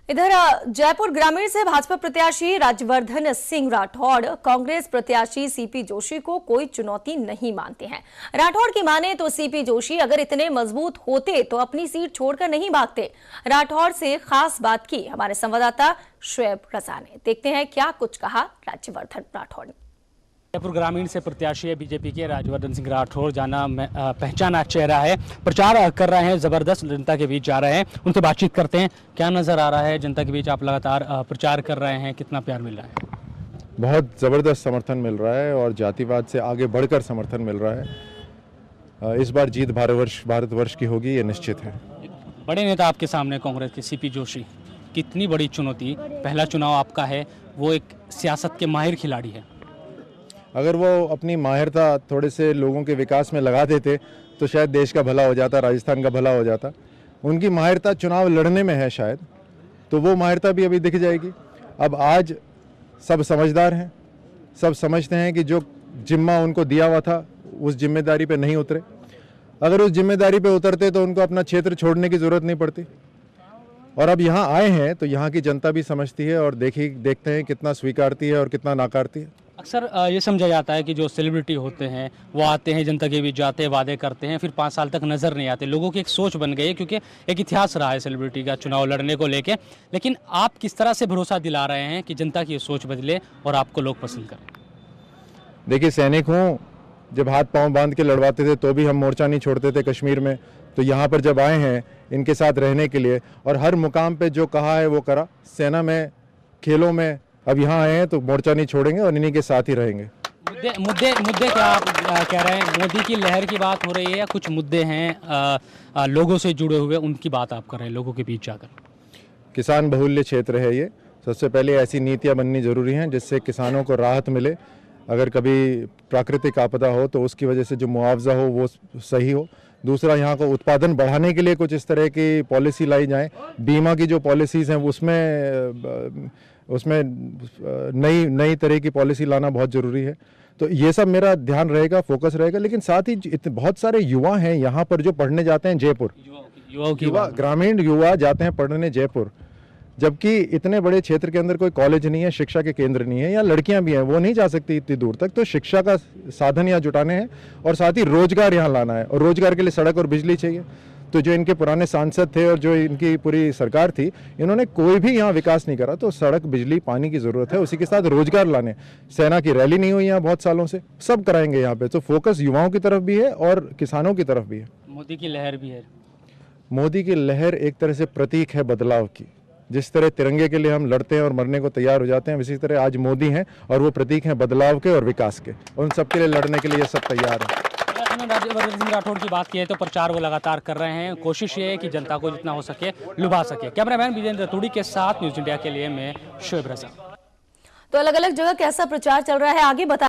इधर जयपुर ग्रामीण से भाजपा प्रत्याशी राज्यवर्धन सिंह राठौड़ कांग्रेस प्रत्याशी सीपी जोशी को कोई चुनौती नहीं मानते हैं। राठौड़ की माने तो सीपी जोशी अगर इतने मजबूत होते तो अपनी सीट छोड़कर नहीं भागते। राठौड़ से खास बात की हमारे संवाददाता शुएब रजा ने। देखते हैं क्या कुछ कहा राज्यवर्धन राठौड़ ने। जयपुर ग्रामीण से प्रत्याशी है बीजेपी के राज्यवर्धन सिंह राठौड़, जाना पहचाना चेहरा है, प्रचार कर रहे हैं, जबरदस्त जनता के बीच जा रहे हैं। उनसे बातचीत करते हैं। क्या नजर आ रहा है जनता के बीच? आप लगातार प्रचार कर रहे हैं, कितना प्यार मिल रहा है? बहुत ज़बरदस्त समर्थन मिल रहा है और जातिवाद से आगे बढ़कर समर्थन मिल रहा है। इस बार जीत भारतवर्ष की होगी, ये निश्चित है। बड़े नेता आपके सामने कांग्रेस के सीपी जोशी, कितनी बड़ी चुनौती, पहला चुनाव आपका है, वो एक सियासत के माहिर खिलाड़ी है। अगर वो अपनी माहिरता थोड़े से लोगों के विकास में लगा देते तो शायद देश का भला हो जाता, राजस्थान का भला हो जाता। उनकी माहिरता चुनाव लड़ने में है शायद, तो वो माहिरता भी अभी दिख जाएगी। अब आज सब समझदार हैं, सब समझते हैं कि जो जिम्मा उनको दिया हुआ था उस जिम्मेदारी पे नहीं उतरे। अगर उस जिम्मेदारी पे उतरते तो उनको अपना क्षेत्र छोड़ने की ज़रूरत नहीं पड़ती। और अब यहाँ आए हैं तो यहाँ की जनता भी समझती है और देखते हैं कितना स्वीकारती है और कितना नाकारती है। अक्सर ये समझा जाता है कि जो सेलिब्रिटी होते हैं वो आते हैं, जनता के बीच जाते हैं, वादे करते हैं, फिर 5 साल तक नज़र नहीं आते। लोगों की एक सोच बन गई है, क्योंकि एक इतिहास रहा है सेलिब्रिटी का चुनाव लड़ने को लेके। लेकिन आप किस तरह से भरोसा दिला रहे हैं कि जनता की ये सोच बदले और आपको लोग पसंद करें? देखिए, सैनिक हूँ, जब हाथ पांव बांध के लड़वाते थे तो भी हम मोर्चा नहीं छोड़ते थे कश्मीर में। तो यहाँ पर जब आए हैं इनके साथ रहने के लिए और हर मुकाम पे जो कहा है वो करा, सेना में, खेलों में, अब यहाँ आए हैं तो मोर्चा नहीं छोड़ेंगे और इन्हीं के साथ ही रहेंगे। मुद्दे क्या आप कह रहे हैं? मोदी की लहर की बात हो रही है या कुछ मुद्दे हैं लोगों से जुड़े हुए, उनकी बात आप कर रहे हैं लोगों के बीच जाकर? किसान बहुल्य क्षेत्र है ये। सबसे पहले ऐसी नीतियाँ बननी जरूरी हैं जिससे किसानों को राहत मिले। अगर कभी प्राकृतिक आपदा हो तो उसकी वजह से जो मुआवजा हो वो सही हो। दूसरा, यहाँ को उत्पादन बढ़ाने के लिए कुछ इस तरह की पॉलिसी लाई जाए। बीमा की जो पॉलिसीज़ हैं उसमें नई तरह की पॉलिसी लाना बहुत ज़रूरी है। तो ये सब मेरा ध्यान रहेगा, फोकस रहेगा। लेकिन साथ ही बहुत सारे युवा हैं यहाँ पर जो पढ़ने जाते हैं जयपुर। ग्रामीण युवा जाते हैं पढ़ने जयपुर, जबकि इतने बड़े क्षेत्र के अंदर कोई कॉलेज नहीं है, शिक्षा के केंद्र नहीं है, या लड़कियां भी हैं वो नहीं जा सकती इतनी दूर तक। तो शिक्षा का साधन यहाँ जुटाने हैं और साथ ही रोजगार यहाँ लाना है, और रोजगार के लिए सड़क और बिजली चाहिए। तो जो इनके पुराने सांसद थे और जो इनकी पूरी सरकार थी, इन्होंने कोई भी यहाँ विकास नहीं करा। तो सड़क, बिजली, पानी की ज़रूरत है, उसी के साथ रोजगार लाने। सेना की रैली नहीं हुई यहाँ बहुत सालों से, सब कराएंगे यहाँ पे। तो फोकस युवाओं की तरफ भी है और किसानों की तरफ भी है। मोदी की लहर भी है। मोदी की लहर एक तरह से प्रतीक है बदलाव की। जिस तरह तिरंगे के लिए हम लड़ते हैं और मरने को तैयार हो जाते हैं, इसी तरह आज मोदी हैं और वो प्रतीक हैं बदलाव के और विकास के। उन सब के लिए लड़ने के लिए सब तैयार हैं। राज्यवर्धन सिंह राठौड़ की बात की है तो प्रचार वो लगातार कर रहे हैं। कोशिश ये है कि जनता को जितना हो सके लुभा सके। कैमरामैन विजेंद्र रतूड़ी के साथ न्यूज़ इंडिया के लिए मैं शुएब रजा। तो अलग अलग जगह कैसा प्रचार चल रहा है आगे बता